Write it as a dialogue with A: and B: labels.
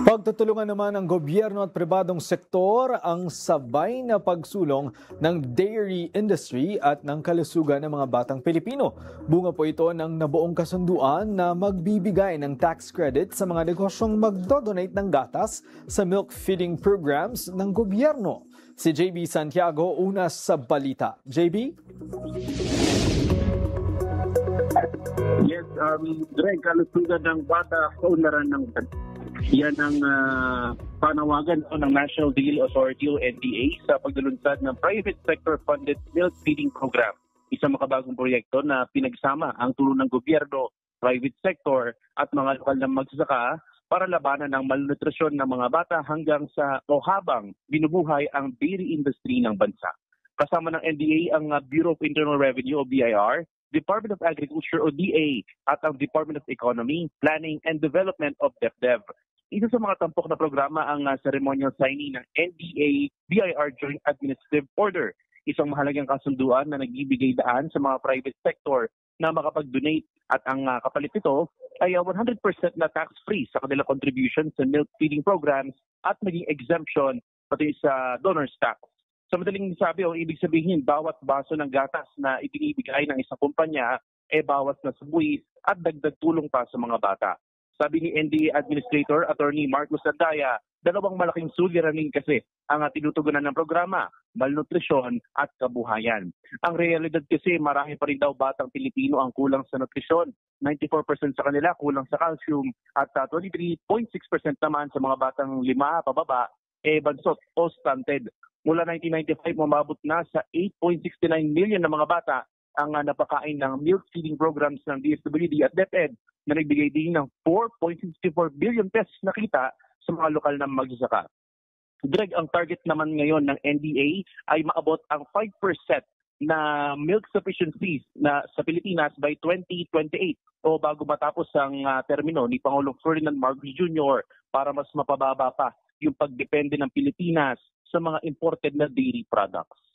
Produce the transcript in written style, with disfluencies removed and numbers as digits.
A: Pagtutulungan naman ng gobyerno at pribadong sektor ang sabay na pagsulong ng dairy industry at ng kalusugan ng mga batang Pilipino. Bunga po ito ng nabuong kasunduan na magbibigay ng tax credit sa mga negosyong magdodonate ng gatas sa milk feeding programs ng gobyerno. Si JB Santiago, una sa balita. JB?
B: Yes, Greg, kalusugan ng bata sa unlaran ng yan ang panawagan ng National Dairy Authority o NDA sa paglalunsad ng private sector-funded milk feeding program. Isang makabagong proyekto na pinagsama ang tulong ng gobyerno, private sector at mga lokal na magsasaka para labanan ang malnutrisyon ng mga bata hanggang sa o habang binubuhay ang dairy industry ng bansa. Kasama ng NDA ang Bureau of Internal Revenue o BIR, Department of Agriculture o DA at ang Department of Economy, Planning and Development of DepDev. Isa sa mga tampok na programa ang ceremonial signing ng NDA-BIR Joint Administrative Order, isang mahalagang kasunduan na nagbibigay daan sa mga private sector na makapag-donate at ang kapalit nito ay 100% na tax-free sa kanilang contribution sa milk feeding programs at maging exemption pati sa donor's tax. Sa madaling sabi, ang ibig sabihin, bawat baso ng gatas na ibinibigay ng isang kumpanya ay bawas na sa buwis at dagdag tulong pa sa mga bata. Sabi ni NDA Administrator Attorney Marcos Sandaya, dalawang malaking suliranin kasi ang tinutugunan ng programa, malnutrisyon at kabuhayan. Ang realidad kasi marami pa rin daw batang Pilipino ang kulang sa nutrisyon. 94% sa kanila kulang sa calcium at 23.6% naman sa mga batang 5 pababa bansot o stunted. Mula 1995, umabot na sa 8.69 million na mga bata ang napakain ng milk feeding programs ng DSWD at DepEd na nagbigay din ng 4.64 billion pesos na kita sa mga lokal na magsasaka. Greg, ang target naman ngayon ng NDA ay maabot ang 5% na milk sufficiency na sa Pilipinas by 2028 o bago matapos ang termino ni Pangulong Ferdinand Marcos Jr. para mas mapababa pa yung pagdepende ng Pilipinas sa mga imported na dairy products.